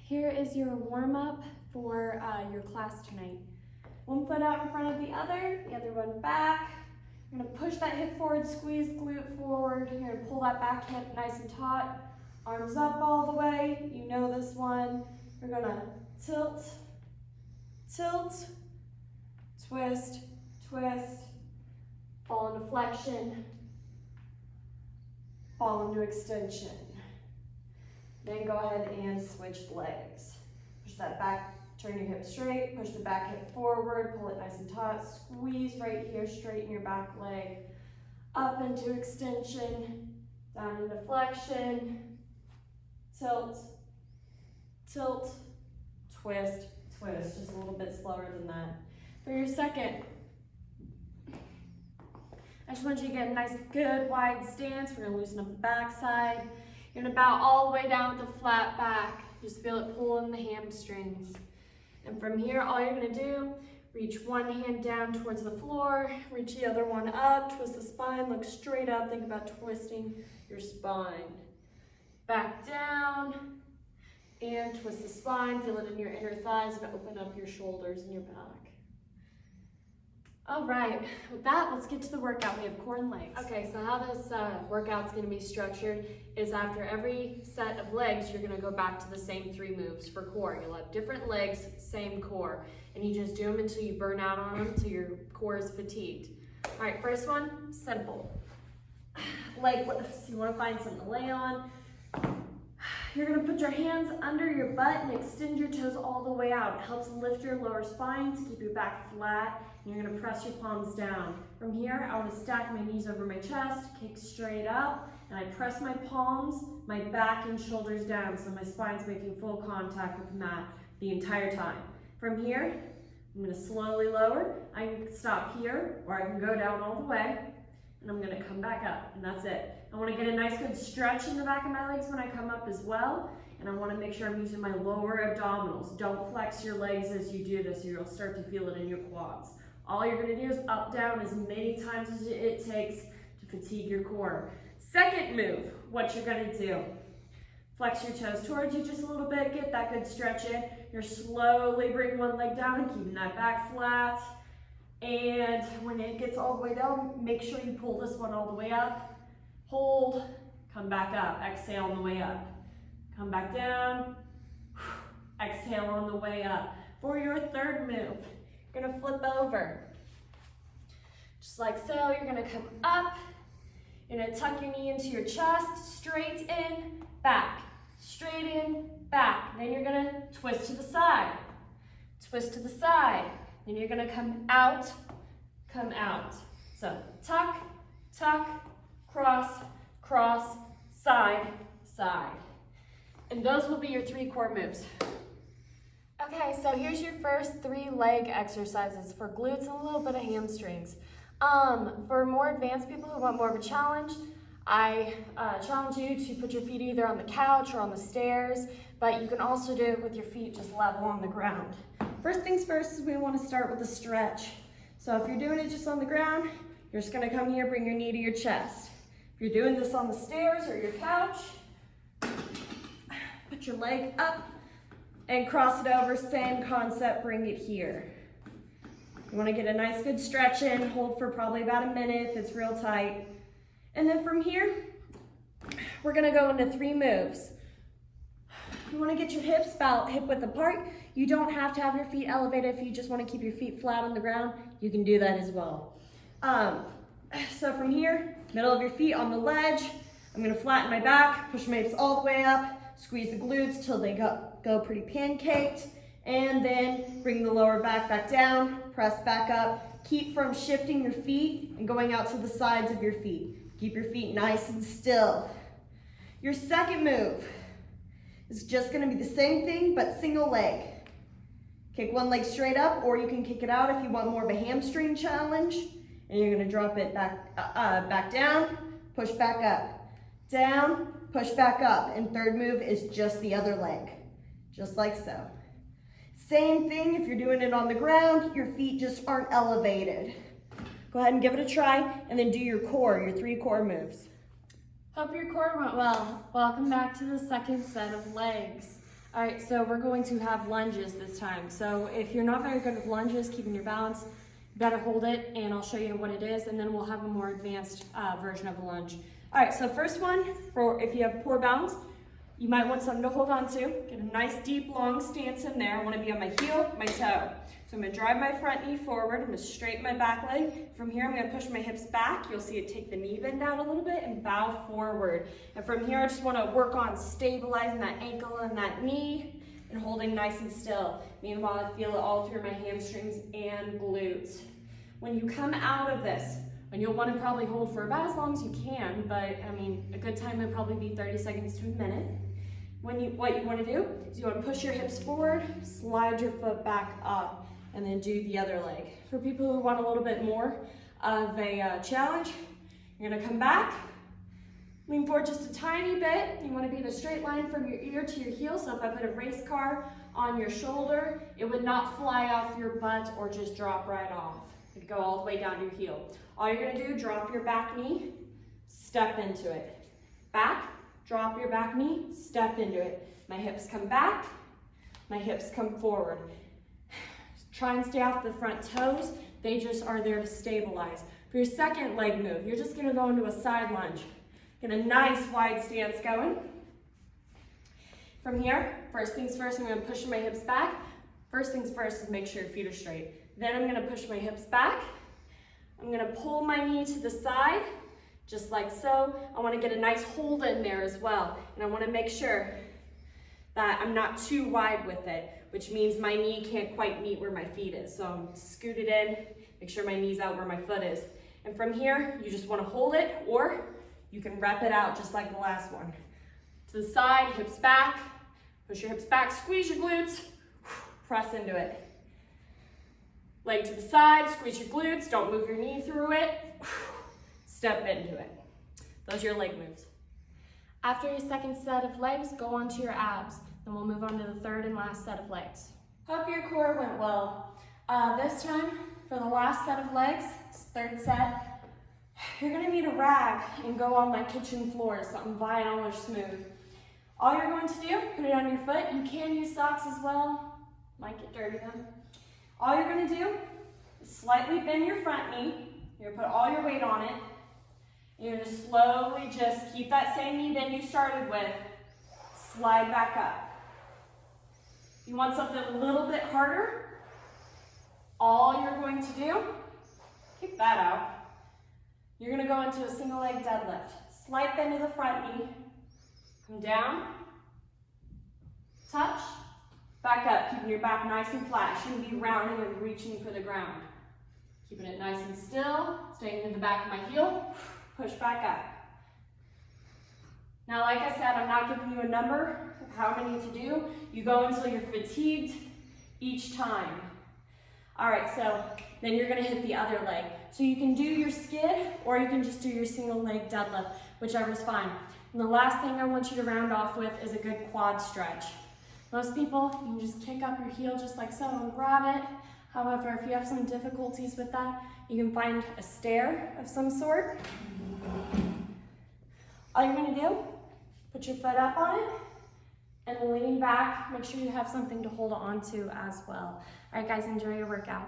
Here is your warm-up for your class tonight. One foot out in front of the other one back. You're gonna push that hip forward, squeeze glute forward. You're gonna pull that back hip nice and taut. Arms up all the way. You know this one. You're gonna tilt, tilt, twist, twist, fall into flexion, fall into extension. Then go ahead and switch legs. Push that back, turn your hip straight, push the back hip forward, pull it nice and taut, squeeze right here, straighten your back leg, up into extension, down into flexion, tilt, tilt, twist, twist, just a little bit slower than that. For your second, I just want you to get a nice, good, wide stance. We're gonna loosen up the back side. You're gonna bow all the way down with the flat back. Just feel it pulling the hamstrings. And from here, all you're gonna do, reach one hand down towards the floor, reach the other one up, twist the spine, look straight up, think about twisting your spine. Back down, and twist the spine, feel it in your inner thighs, and open up your shoulders and your back. All right, with that, let's get to the workout. We have core and legs. Okay, so how this workout's gonna be structured is after every set of legs, you're gonna go back to the same 3 moves for core. You'll have different legs, same core, and you just do them until you burn out on them, until your core is fatigued. All right, first one, simple. Leg lifts, you wanna find something to lay on. You're gonna put your hands under your butt and extend your toes all the way out. It helps lift your lower spine to keep your back flat. And you're gonna press your palms down. From here, I wanna stack my knees over my chest, kick straight up, and I press my palms, my back and shoulders down so my spine's making full contact with the mat the entire time. From here, I'm gonna slowly lower. I can stop here, or I can go down all the way, and I'm gonna come back up, and that's it. I wanna get a nice good stretch in the back of my legs when I come up as well, and I wanna make sure I'm using my lower abdominals. Don't flex your legs as you do this, or you'll start to feel it in your quads. All you're gonna do is up, down as many times as it takes to fatigue your core. Second move, what you're gonna do, flex your toes towards you just a little bit, get that good stretch in. You're slowly bringing one leg down and keeping that back flat. And when it gets all the way down, make sure you pull this one all the way up. Hold, come back up, exhale on the way up. Come back down, exhale on the way up. For your third move, you're gonna flip over. Just like so, you're gonna come up. You're gonna tuck your knee into your chest, straight in, back. Straight in, back. Then you're gonna twist to the side. Twist to the side. Then you're gonna come out, come out. So tuck, tuck, cross, cross, side, side. And those will be your 3 core moves. Okay, so here's your first 3 leg exercises for glutes and a little bit of hamstrings. For more advanced people who want more of a challenge, I challenge you to put your feet either on the couch or on the stairs, but you can also do it with your feet just level on the ground. First things first is we want to start with a stretch. So if you're doing it just on the ground, you're just going to come here, bring your knee to your chest. If you're doing this on the stairs or your couch, put your leg up and cross it over, same concept, bring it here. You want to get a nice good stretch in, hold for probably about a minute if it's real tight. And then from here, we're going to go into 3 moves. You want to get your hips about hip width apart. You don't have to have your feet elevated. If you just want to keep your feet flat on the ground, you can do that as well. So from here, middle of your feet on the ledge, I'm going to flatten my back, push my hips all the way up, squeeze the glutes till they go pretty pancaked, and then bring the lower back down, press back up. Keep from shifting your feet and going out to the sides of your feet. Keep your feet nice and still. Your second move is just gonna be the same thing, but single leg. Kick one leg straight up, or you can kick it out if you want more of a hamstring challenge. And you're gonna drop it back down, push back up. Down, push back up. And third move is just the other leg, just like so. Same thing if you're doing it on the ground, your feet just aren't elevated. Go ahead and give it a try, and then do your core, your 3 core moves. Hope your core went well. Welcome back to the second set of legs. All right, so we're going to have lunges this time. So if you're not very good with lunges, keeping your balance, you better hold it, and I'll show you what it is, and then we'll have a more advanced version of a lunge. All right, so first one, for if you have poor balance, you might want something to hold on to. Get a nice, deep, long stance in there. I want to be on my heel, my toe. So I'm going to drive my front knee forward. I'm going to straighten my back leg. From here, I'm going to push my hips back. You'll see it take the knee bend down a little bit and bow forward. And from here, I just want to work on stabilizing that ankle and that knee and holding nice and still. Meanwhile, I feel it all through my hamstrings and glutes. When you come out of this, and you'll want to probably hold for about as long as you can, but I mean, a good time would probably be 30 seconds to a minute. What you want to do is you want to push your hips forward, slide your foot back up, and then do the other leg. For people who want a little bit more of a challenge, you're going to come back, lean forward just a tiny bit. You want to be in a straight line from your ear to your heel, so if I put a race car on your shoulder, it would not fly off your butt or just drop right off. It'd go all the way down to your heel. All you're going to do, drop your back knee, step into it. Back, drop your back knee, step into it. My hips come back, my hips come forward. Try and stay off the front toes. They just are there to stabilize. For your second leg move, you're just gonna go into a side lunge. Get a nice wide stance going. From here, first things first, I'm gonna push my hips back. First things first is make sure your feet are straight. Then I'm gonna push my hips back. I'm gonna pull my knee to the side, just like so. I wanna get a nice hold in there as well. And I wanna make sure that I'm not too wide with it, which means my knee can't quite meet where my feet is. So I'm scooted in, make sure my knee's out where my foot is. And from here, you just wanna hold it, or you can rep it out just like the last one. To the side, hips back, push your hips back, squeeze your glutes, press into it. Leg to the side, squeeze your glutes, don't move your knee through it, step into it. Those are your leg moves. After your second set of legs, go on to your abs. Then we'll move on to the third and last set of legs. Hope your core went well. This time, for the last set of legs, third set, you're gonna need a rag and go on my kitchen floor, something vinyl or smooth. All you're going to do, put it on your foot. You can use socks as well. Might get dirty though. All you're gonna do is slightly bend your front knee. You're gonna put all your weight on it. You're gonna slowly just keep that same knee bend you started with. Slide back up. You want something a little bit harder? All you're going to do, kick that out. You're gonna go into a single leg deadlift. Slight bend to the front knee. Come down, touch, back up, keeping your back nice and flat. You shouldn't be rounding and reaching for the ground. Keeping it nice and still, staying in the back of my heel, push back up. Now, like I said, I'm not giving you a number of how many to do. You go until you're fatigued each time. All right, so then you're gonna hit the other leg. So you can do your skid, or you can just do your single leg deadlift, whichever's fine. And the last thing I want you to round off with is a good quad stretch. Most people, you can just kick up your heel just like so and grab it. However, if you have some difficulties with that, you can find a stair of some sort. All you're gonna do, put your foot up on it and lean back. Make sure you have something to hold on to as well. All right, guys, enjoy your workout.